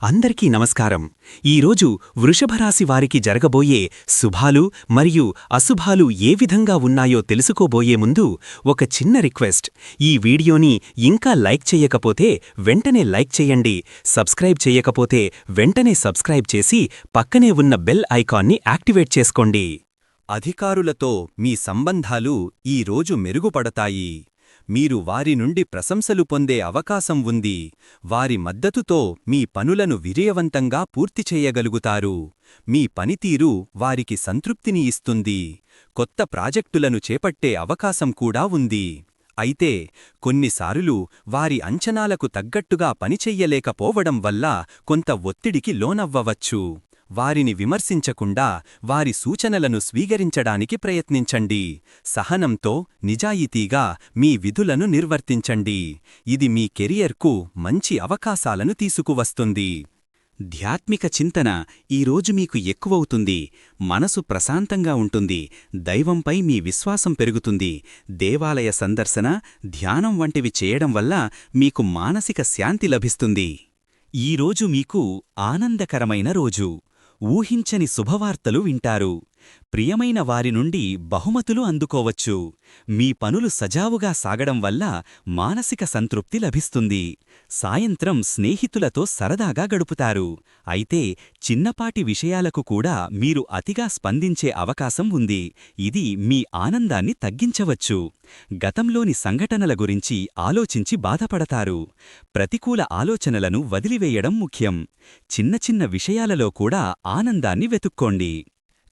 అందరికీ నమస్కారం. ఈరోజు వృషభరాశి వారికి జరగబోయే శుభాలు మరియు అశుభాలు ఏ విధంగా ఉన్నాయో తెలుసుకోబోయే ముందు ఒక చిన్న రిక్వెస్ట్. ఈ వీడియోని ఇంకా లైక్ చెయ్యకపోతే వెంటనే లైక్ చెయ్యండి. సబ్స్క్రైబ్ చెయ్యకపోతే వెంటనే సబ్స్క్రైబ్ చేసి పక్కనే ఉన్న బెల్ ఐకాన్ని యాక్టివేట్ చేసుకోండి. అధికారులతో మీ సంబంధాలు ఈ రోజు మెరుగుపడతాయి. మీరు వారి నుండి ప్రశంసలు పొందే అవకాశం ఉంది. వారి మద్దతుతో మీ పనులను విజయవంతంగా పూర్తి చేయగలుగుతారు. మీ పనితీరు వారికి సంతృప్తిని ఇస్తుంది. కొత్త ప్రాజెక్టులను చేపట్టే అవకాశం కూడా ఉంది. అయితే కొన్నిసార్లు వారి అంచనాలకు తగ్గట్టుగా పనిచెయ్యలేకపోవడం వల్ల కొంత ఒత్తిడికి లోనవ్వవచ్చు. వారిని విమర్శించకుండా వారి సూచనలను స్వీకరించడానికి ప్రయత్నించండి. సహనంతో నిజాయితీగా మీ విధులను నిర్వర్తించండి. ఇది మీ కెరియర్కు మంచి అవకాశాలను తీసుకువస్తుంది. ధ్యాత్మిక చింతన ఈరోజు మీకు ఎక్కువవుతుంది. మనసు ప్రశాంతంగా ఉంటుంది. దైవంపై మీ విశ్వాసం పెరుగుతుంది. దేవాలయ సందర్శన, ధ్యానం వంటివి చేయడం వల్ల మీకు మానసిక శాంతి లభిస్తుంది. ఈరోజు మీకు ఆనందకరమైన రోజు. ఊహించని శుభవార్తలు వింటారు. ప్రియమైన వారి నుండి బహుమతులు అందుకోవచ్చు. మీ పనులు సజావుగా సాగడం వల్ల మానసిక సంతృప్తి లభిస్తుంది. సాయంత్రం స్నేహితులతో సరదాగా గడుపుతారు. అయితే చిన్నపాటి విషయాలకు కూడా మీరు అతిగా స్పందించే అవకాశం ఉంది. ఇది మీ ఆనందాన్ని తగ్గించవచ్చు. గతంలోని సంఘటనల గురించి ఆలోచించి బాధపడతారు. ప్రతికూల ఆలోచనలను వదిలివేయడం ముఖ్యం. చిన్న చిన్న విషయాలలో కూడా ఆనందాన్ని వెతుక్కోండి.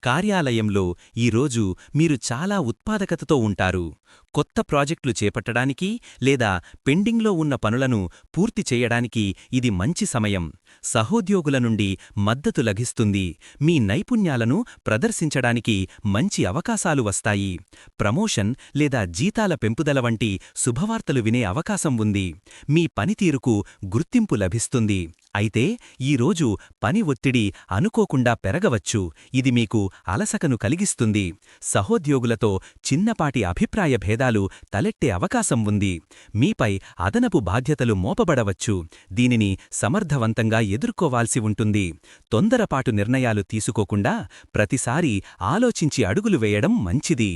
కార్యాలయంలో ఈరోజు మీరు చాలా ఉత్పాదకతతో ఉంటారు. కొత్త ప్రాజెక్టులు చేపట్టడానికి లేదా పెండింగ్లో ఉన్న పనులను పూర్తి చేయడానికి ఇది మంచి సమయం. సహోద్యోగుల నుండి మద్దతు లభిస్తుంది. మీ నైపుణ్యాలను ప్రదర్శించడానికి మంచి అవకాశాలు వస్తాయి. ప్రమోషన్ లేదా జీతాల పెంపుదల వంటి శుభవార్తలు వినే అవకాశం ఉంది. మీ పనితీరుకు గుర్తింపు లభిస్తుంది. అయితే ఈరోజు పని ఒత్తిడి అనుకోకుండా పెరగవచ్చు. ఇది మీకు అలసకను కలిగిస్తుంది. సహోద్యోగులతో చిన్నపాటి అభిప్రాయ భేదాలు తలెట్టే అవకాశం ఉంది. మీపై అదనపు బాధ్యతలు మోపబడవచ్చు. దీనిని సమర్థవంతంగా ఎదుర్కోవాల్సి ఉంటుంది. తొందరపాటు నిర్ణయాలు తీసుకోకుండా ప్రతిసారి ఆలోచించి అడుగులు వేయడం మంచిది.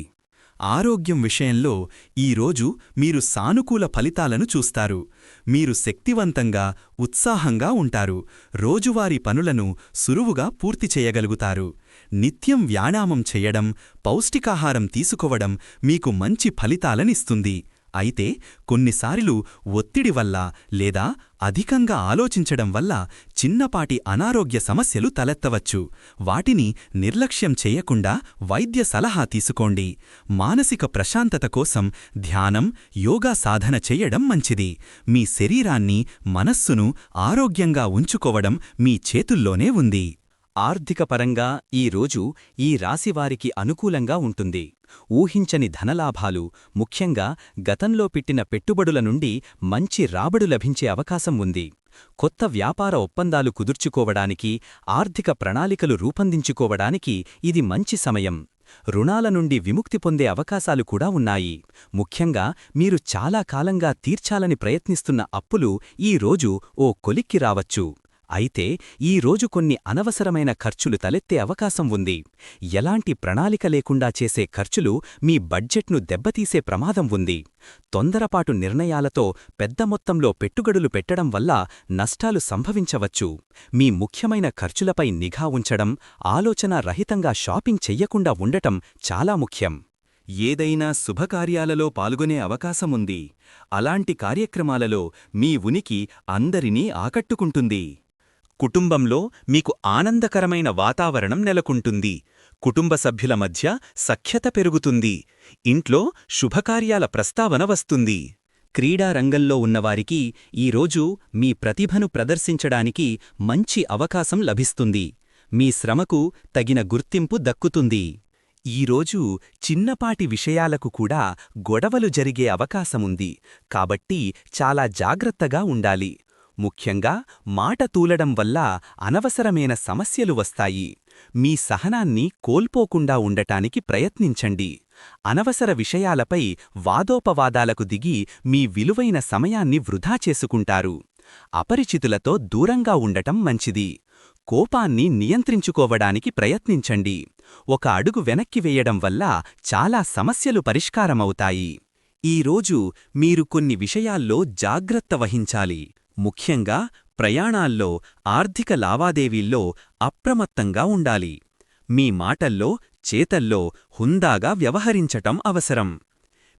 ఆరోగ్యం విషయంలో ఈరోజు మీరు సానుకూల ఫలితాలను చూస్తారు. మీరు శక్తివంతంగా, ఉత్సాహంగా ఉంటారు. రోజువారీ పనులను సులువుగా పూర్తి చేయగలుగుతారు. నిత్యం వ్యాయామం చేయడం, పౌష్టికాహారం తీసుకోవడం మీకు మంచి ఫలితాలనిస్తుంది. అయితే కొన్నిసార్లు ఒత్తిడి వల్ల లేదా అధికంగా ఆలోచించడం వల్ల చిన్నపాటి అనారోగ్య సమస్యలు తలెత్తవచ్చు. వాటిని నిర్లక్ష్యం చేయకుండా వైద్య సలహా తీసుకోండి. మానసిక ప్రశాంతత కోసం ధ్యానం, యోగా సాధన చేయడం మంచిది. మీ శరీరాన్ని, మనస్సును ఆరోగ్యంగా ఉంచుకోవడం మీ చేతుల్లోనే ఉంది. ఆర్థికపరంగా ఈరోజు ఈ రాశివారికి అనుకూలంగా ఉంటుంది. ఊహించని ధనలాభాలు, ముఖ్యంగా గతంలో పెట్టిన పెట్టుబడుల నుండి మంచి రాబడు లభించే అవకాశం ఉంది. కొత్త వ్యాపార ఒప్పందాలు కుదుర్చుకోవడానికి, ఆర్థిక ప్రణాళికలు రూపొందించుకోవడానికి ఇది మంచి సమయం. రుణాల నుండి విముక్తి పొందే అవకాశాలు కూడా ఉన్నాయి. ముఖ్యంగా మీరు చాలా కాలంగా తీర్చాలని ప్రయత్నిస్తున్న అప్పులు ఈ రోజు ఓ కొలిక్కి రావచ్చు. అయితే ఈరోజు కొన్ని అనవసరమైన ఖర్చులు తలెత్తే అవకాశం ఉంది. ఎలాంటి ప్రణాళిక లేకుండా చేసే ఖర్చులు మీ బడ్జెట్ను దెబ్బతీసే ప్రమాదం ఉంది. తొందరపాటు నిర్ణయాలతో పెద్ద మొత్తంలో పెట్టుబడులు పెట్టడం వల్ల నష్టాలు సంభవించవచ్చు. మీ ముఖ్యమైన ఖర్చులపై నిఘా ఉంచడం, ఆలోచనారహితంగా షాపింగ్ చెయ్యకుండా ఉండటం చాలా ముఖ్యం. ఏదైనా శుభకార్యాలలో పాల్గొనే అవకాశముంది. అలాంటి కార్యక్రమాలలో మీ ఉనికి అందరినీ ఆకట్టుకుంటుంది. కుటుంబంలో మీకు ఆనందకరమైన వాతావరణం నెలకొంటుంది. కుటుంబ సభ్యుల మధ్య సఖ్యత పెరుగుతుంది. ఇంట్లో శుభకార్యాల ప్రస్తావన వస్తుంది. క్రీడా రంగంలో ఉన్నవారికి ఈరోజు మీ ప్రతిభను ప్రదర్శించడానికి మంచి అవకాశం లభిస్తుంది. మీ శ్రమకు తగిన గుర్తింపు దక్కుతుంది. ఈరోజు చిన్నపాటి విషయాలకు కూడా గొడవలు జరిగే అవకాశముంది. కాబట్టి చాలా జాగ్రత్తగా ఉండాలి. ముఖ్యంగా మాట తూలడం వల్ల అనవసరమైన సమస్యలు వస్తాయి. మీ సహనాన్ని కోల్పోకుండా ఉండటానికి ప్రయత్నించండి. అనవసర విషయాలపై వాదోపవాదాలకు దిగి మీ విలువైన సమయాన్ని వృధా చేసుకుంటారు. అపరిచితులతో దూరంగా ఉండటం మంచిది. కోపాన్ని నియంత్రించుకోవడానికి ప్రయత్నించండి. ఒక అడుగు వెనక్కి వేయడం వల్ల చాలా సమస్యలు పరిష్కారమవుతాయి. ఈరోజు మీరు కొన్ని విషయాల్లో జాగ్రత్త వహించాలి. ముఖ్యంగా ప్రయాణాల్లో, ఆర్థిక లావాదేవీల్లో అప్రమత్తంగా ఉండాలి. మీ మాటల్లో, చేతల్లో హుందాగా వ్యవహరించటం అవసరం.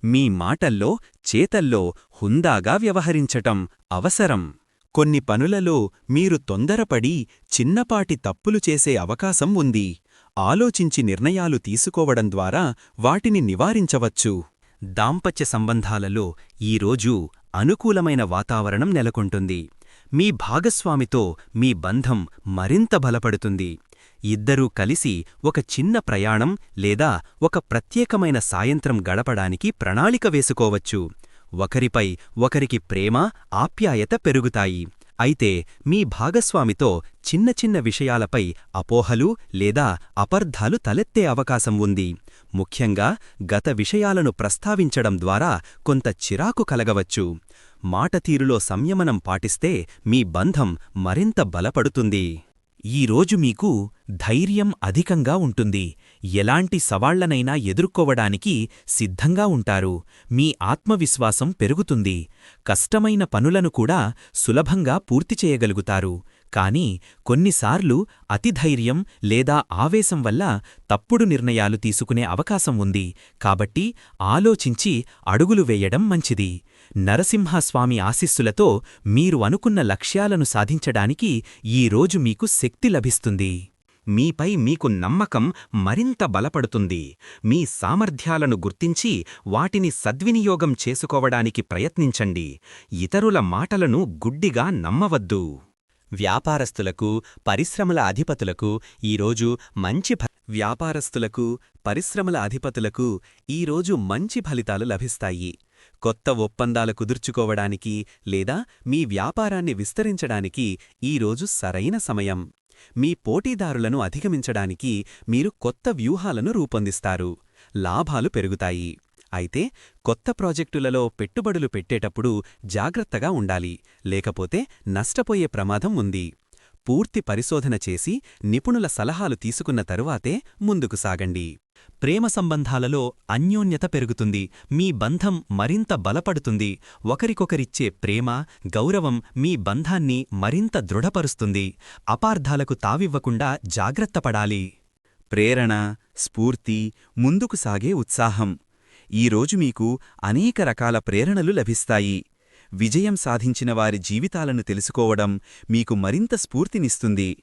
మీ మాటల్లో, చేతల్లో హుందాగా వ్యవహరించటం అవసరం. కొన్ని పనులలో మీరు తొందరపడి చిన్నపాటి తప్పులు చేసే అవకాశం ఉంది. ఆలోచించి నిర్ణయాలు తీసుకోవడం ద్వారా వాటిని నివారించవచ్చు. దాంపత్య సంబంధాలలో ఈరోజు అనుకూలమైన వాతావరణం నెలకొంటుంది. మీ భాగస్వామితో మీ బంధం మరింత బలపడుతుంది. ఇద్దరూ కలిసి ఒక చిన్న ప్రయాణం లేదా ఒక ప్రత్యేకమైన సాయంత్రం గడపడానికి ప్రణాళిక వేసుకోవచ్చు. ఒకరిపై ఒకరికి ప్రేమ, ఆప్యాయత పెరుగుతాయి. అయితే మీ భాగస్వామితో చిన్న చిన్న విషయాలపై అపోహలు లేదా అపార్థాలు తలెత్తే అవకాశం ఉంది. ముఖ్యంగా గత విషయాలను ప్రస్తావించడం ద్వారా కొంత చిరాకు కలగవచ్చు. మాటతీరులో సంయమనం పాటిస్తే మీ బంధం మరింత బలపడుతుంది. ఈరోజు మీకు ధైర్యం అధికంగా ఉంటుంది. ఎలాంటి సవాళ్లనైనా ఎదుర్కోవడానికి సిద్ధంగా ఉంటారు. మీ ఆత్మవిశ్వాసం పెరుగుతుంది. కష్టమైన పనులను కూడా సులభంగా పూర్తి చేయగలుగుతారు. కానీ కొన్నిసార్లు అతిధైర్యం లేదా ఆవేశం వల్ల తప్పుడు నిర్ణయాలు తీసుకునే అవకాశం ఉంది. కాబట్టి ఆలోచించి అడుగులు వేయడం మంచిది. నరసింహస్వామి ఆశీస్సులతో మీరు అనుకున్న లక్ష్యాలను సాధించడానికి ఈరోజు మీకు శక్తి లభిస్తుంది. మీపై మీకు నమ్మకం మరింత బలపడుతుంది. మీ సామర్థ్యాలను గుర్తించి వాటిని సద్వినియోగం చేసుకోవడానికి ప్రయత్నించండి. ఇతరుల మాటలను గుడ్డిగా నమ్మవద్దు. వ్యాపారస్తులకు, పరిశ్రమల అధిపతులకు ఈరోజు మంచి ఫలితాలు లభిస్తాయి. కొత్త ఒప్పందాలు కుదుర్చుకోవడానికి లేదా మీ వ్యాపారాన్ని విస్తరించడానికి ఈరోజు సరైన సమయం. మీ పోటీదారులను అధిగమించడానికి మీరు కొత్త వ్యూహాలను రూపొందిస్తారు. లాభాలు పెరుగుతాయి. అయితే కొత్త ప్రాజెక్టులలో పెట్టుబడులు పెట్టేటప్పుడు జాగ్రత్తగా ఉండాలి. లేకపోతే నష్టపోయే ప్రమాదం ఉంది. పూర్తి పరిశోధన చేసి నిపుణుల సలహాలు తీసుకున్న తరువాతే ముందుకు సాగండి. ప్రేమ సంబంధాలలో అన్యోన్యత పెరుగుతుంది. మీ బంధం మరింత బలపడుతుంది. ఒకరికొకరిచ్చే ప్రేమ, గౌరవం మీ బంధాన్ని మరింత దృఢపరుస్తుంది. అపార్థాలకు తావివ్వకుండా జాగ్రత్తపడాలి. ప్రేరణ, స్ఫూర్తి, ముందుకు సాగే ఉత్సాహం. ఈరోజు మీకు అనేక రకాల ప్రేరణలు లభిస్తాయి. విజయం సాధించిన వారి జీవితాలను తెలుసుకోవడం మీకు మరింత స్ఫూర్తినిస్తుంది.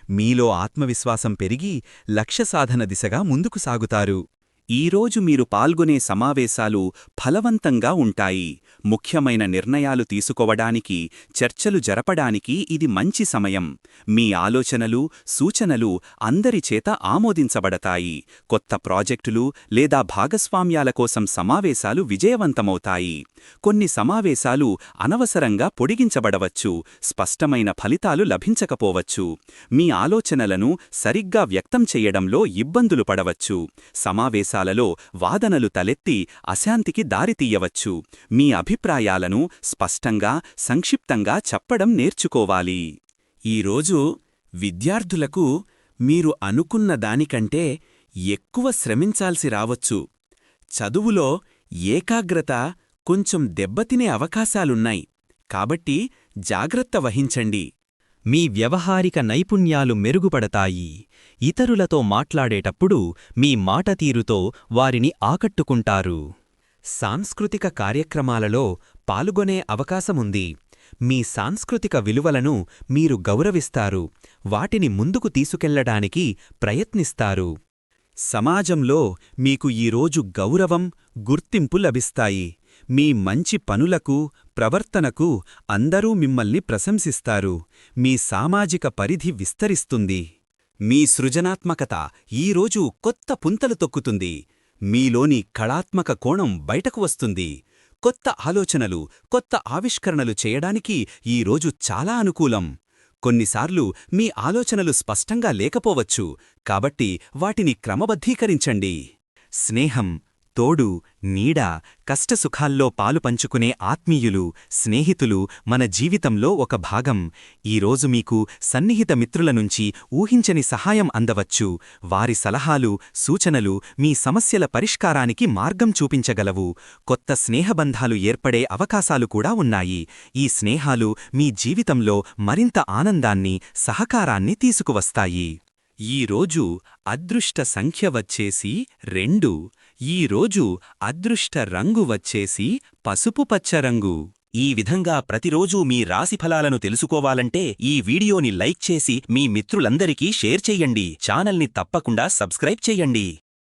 మీలో ఆత్మవిశ్వాసం పెరిగి లక్ష్య సాధన దిశగా ముందుకు సాగుతారు. ఈరోజు మీరు పాల్గొనే సమావేశాలు ఫలవంతంగా ఉంటాయి. ముఖ్యమైన నిర్ణయాలు తీసుకోవడానికి, చర్చలు జరపడానికి ఇది మంచి సమయం. మీ ఆలోచనలు, సూచనలు అందరిచేత ఆమోదించబడతాయి. కొత్త ప్రాజెక్టులు లేదా భాగస్వామ్యాల కోసం సమావేశాలు విజయవంతమవుతాయి. కొన్ని సమావేశాలు అనవసరంగా పొడిగించబడవచ్చు. స్పష్టమైన ఫలితాలు లభించకపోవచ్చు. మీ ఆలోచనలను సరిగ్గా వ్యక్తం చేయడంలో ఇబ్బందులు పడవచ్చు. సమావేశాలలో వాదనలు తలెత్తి అశాంతికి దారితీయవచ్చు. మీ అభిప్రాయాలను స్పష్టంగా, సంక్షిప్తంగా చెప్పడం నేర్చుకోవాలి. ఈరోజు విద్యార్థులకు మీరు అనుకున్న దానికంటే ఎక్కువ శ్రమించాల్సి రావచ్చు. చదువులో ఏకాగ్రత కొంచెం దెబ్బతినే అవకాశాలున్నాయి. కాబట్టి జాగ్రత్త వహించండి. మీ వ్యవహారిక నైపుణ్యాలు మెరుగుపడతాయి. ఇతరులతో మాట్లాడేటప్పుడు మీ మాటతీరుతో వారిని ఆకట్టుకుంటారు. సాంస్కృతిక కార్యక్రమాలలో పాల్గొనే అవకాశముంది. మీ సాంస్కృతిక విలువలను మీరు గౌరవిస్తారు. వాటిని ముందుకు తీసుకెళ్లడానికి ప్రయత్నిస్తారు. సమాజంలో మీకు ఈరోజు గౌరవం, గుర్తింపు లభిస్తాయి. మీ మంచి పనులకు, ప్రవర్తనకు అందరూ మిమ్మల్ని ప్రశంసిస్తారు. మీ సామాజిక పరిధి విస్తరిస్తుంది. మీ సృజనాత్మకత ఈరోజు కొత్త పుంతలు తొక్కుతుంది. మీలోని కళాత్మక కోణం బయటకు వస్తుంది. కొత్త ఆలోచనలు, కొత్త ఆవిష్కరణలు చేయడానికి ఈరోజు చాలా అనుకూలం. కొన్నిసార్లు మీ ఆలోచనలు స్పష్టంగా లేకపోవచ్చు. కాబట్టి వాటిని క్రమబద్ధీకరించండి. స్నేహం, తోడు నీడ కష్టసుఖాల్లో పాలు పంచుకునే ఆత్మీయులు స్నేహితులు మన జీవితంలో ఒక భాగం ఈరోజు మీకు సన్నిహిత మిత్రుల నుంచి ఊహించని సహాయం అందవచ్చు వారి సలహాలు సూచనలు మీ సమస్యల పరిష్కారానికి మార్గం చూపించగలవు కొత్త స్నేహబంధాలు ఏర్పడే అవకాశాలు కూడా ఉన్నాయి ఈ స్నేహాలు మీ జీవితంలో మరింత ఆనందాన్ని సహకారాన్ని తీసుకువస్తాయి ఈరోజు అదృష్ట సంఖ్య వచ్చేసి 2 ఈరోజు అదృష్ట రంగు వచ్చేసి పసుపు పచ్చ రంగు ఈ విధంగా ప్రతిరోజూ మీ రాశిఫలాలను తెలుసుకోవాలంటే ఈ వీడియోని లైక్ చేసి మీ మిత్రులందరికీ షేర్ చెయ్యండి ఛానల్ని తప్పకుండా సబ్స్క్రైబ్ చెయ్యండి